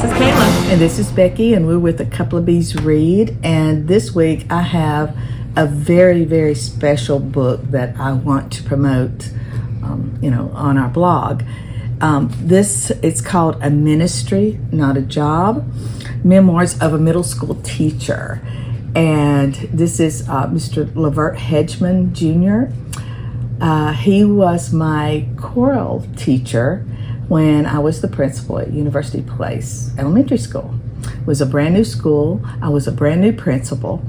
This is Kayla. And this is Becky, and we're with A Couple of Bees Read. And this week I have a very, very special book that I want to promote, on our blog. It's called A Ministry, Not a Job, Memoirs of a Middle School Teacher. And this is Mr. Lavert Hedgeman Jr. He was my choral teacher when I was the principal at University Place Elementary School. It was a brand new school. I was a brand new principal,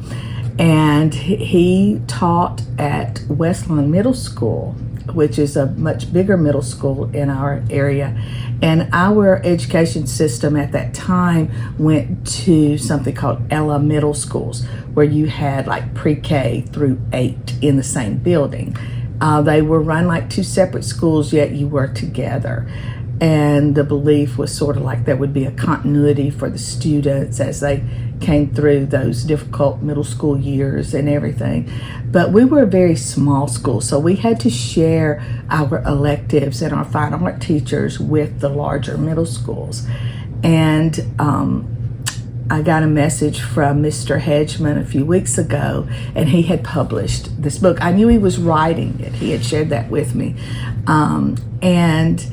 and he taught at Westlawn Middle School, which is a much bigger middle school in our area. And our education system at that time went to something called Ella Middle Schools, where you had like pre-K through 8 in the same building. They were run like two separate schools, yet you were together. And the belief was sort of like there would be a continuity for the students as they came through those difficult middle school years and everything. But we were a very small school, so we had to share our electives and our fine art teachers with the larger middle schools. And I got a message from Mr. Hedgeman a few weeks ago, and he had published this book. I knew he was writing it. He had shared that with me. And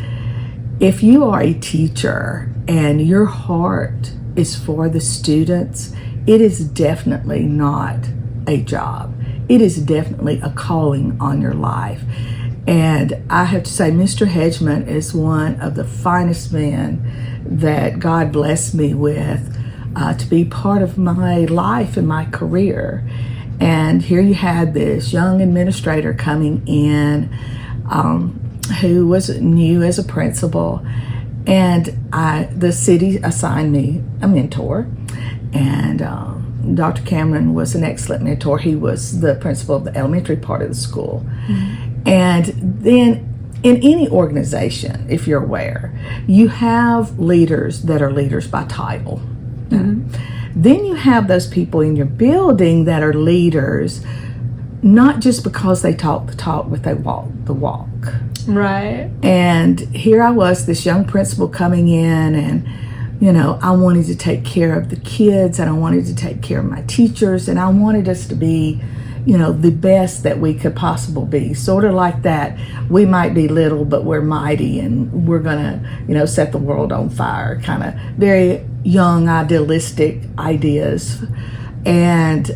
if you are a teacher and your heart is for the students, it is definitely not a job. It is definitely a calling on your life. And I have to say, Mr. Hedgeman is one of the finest men that God blessed me with to be part of my life and my career. And here you had this young administrator coming in who was new as a principal, and the city assigned me a mentor, and Dr. Cameron was an excellent mentor. He was the principal of the elementary part of the school. Mm-hmm. And then in any organization, if you're aware, you have leaders that are leaders by title. Mm-hmm. Then you have those people in your building that are leaders not just because they talk the talk, but they walk the walk. Right. And here I was, this young principal coming in, and I wanted to take care of the kids, and I wanted to take care of my teachers, and I wanted us to be the best that we could possibly be. Sort of like that, we might be little, but we're mighty, and we're gonna set the world on fire, kind of very young, idealistic ideas. And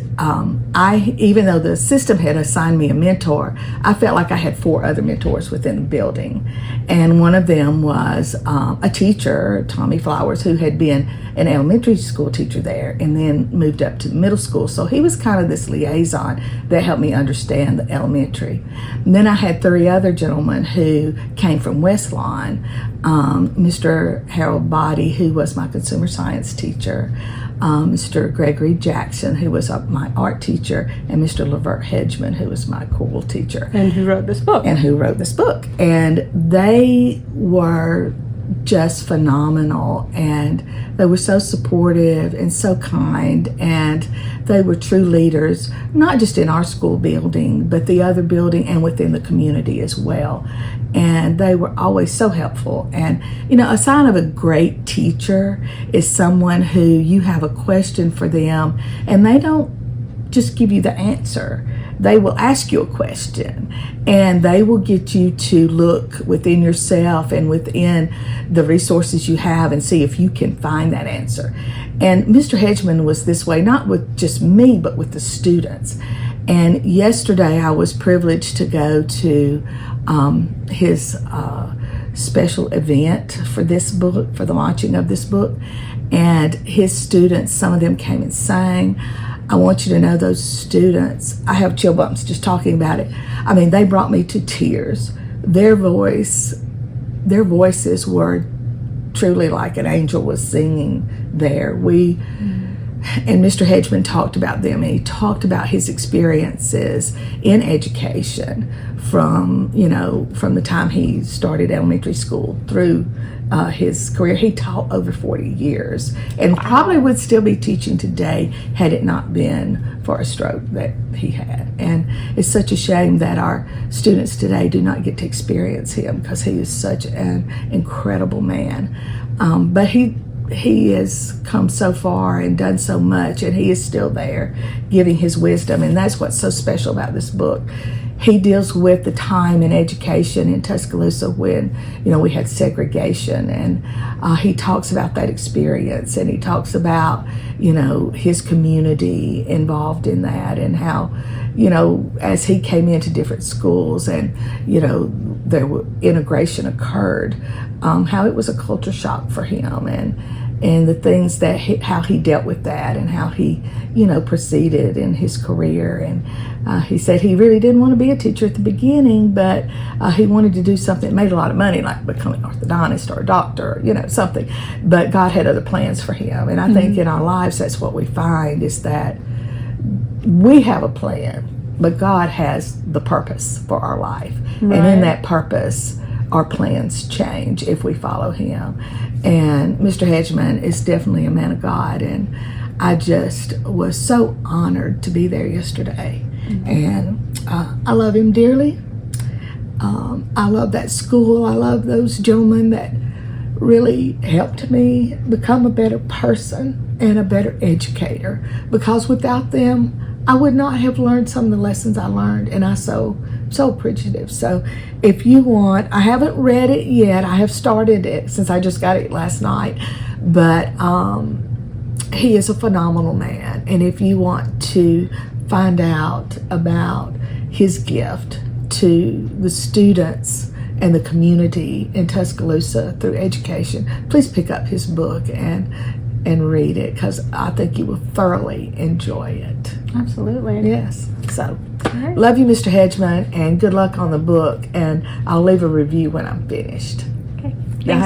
even though the system had assigned me a mentor, I felt like I had 4 other mentors within the building. And one of them was a teacher, Tommy Flowers, who had been an elementary school teacher there and then moved up to the middle school. So he was kind of this liaison that helped me understand the elementary. And then I had 3 other gentlemen who came from Westlawn. Mr. Harold Body, who was my consumer science teacher, Mr. Gregory Jackson, who was my art teacher, and Mr. Lavert Hedgeman, who was my choral teacher. And who wrote this book. And they were just phenomenal, and they were so supportive and so kind, and they were true leaders, not just in our school building, but the other building and within the community as well. And they were always so helpful. And a sign of a great teacher is someone who you have a question for them, and they don't just give you the answer. They will ask you a question, and they will get you to look within yourself and within the resources you have and see if you can find that answer. And Mr. Hedgeman was this way, not with just me, but with the students. And yesterday I was privileged to go to his special event for this book, for the launching of this book. And his students, some of them came and sang. I want you to know those students, I have chill bumps just talking about it. I mean, they brought me to tears. Their voices were truly like an angel was singing there. And Mr. Hedgeman talked about them, and he talked about his experiences in education from the time he started elementary school through his career. He taught over 40 years and probably would still be teaching today had it not been for a stroke that he had. And it's such a shame that our students today do not get to experience him, because he is such an incredible man. But he he has come so far and done so much, and he is still there giving his wisdom. And that's what's so special about this book. He deals with the time in education in Tuscaloosa when, we had segregation, and he talks about that experience, and he talks about, his community involved in that, and how, as he came into different schools and, integration occurred, how it was a culture shock for him, and the things that how he dealt with that, and how he, proceeded in his career. And he said he really didn't want to be a teacher at the beginning, but he wanted to do something that made a lot of money, like becoming an orthodontist or a doctor, something. But God had other plans for him. And I think in our lives, that's what we find, is that we have a plan, but God has the purpose for our life. Right. And in that purpose, our plans change if we follow him. And Mr. Hedgeman is definitely a man of God, and I just was so honored to be there yesterday. And I love him dearly. I love that school. I love those gentlemen that really helped me become a better person and a better educator, because without them, I would not have learned some of the lessons I learned, and I'm so appreciative. So if you want, I haven't read it yet. I have started it since I just got it last night, but he is a phenomenal man. And if you want to find out about his gift to the students and the community in Tuscaloosa through education, please pick up his book and read it, because I think you will thoroughly enjoy it. Absolutely. Yes. So, right. Love you, Mr. Hedgeman, and good luck on the book. And I'll leave a review when I'm finished.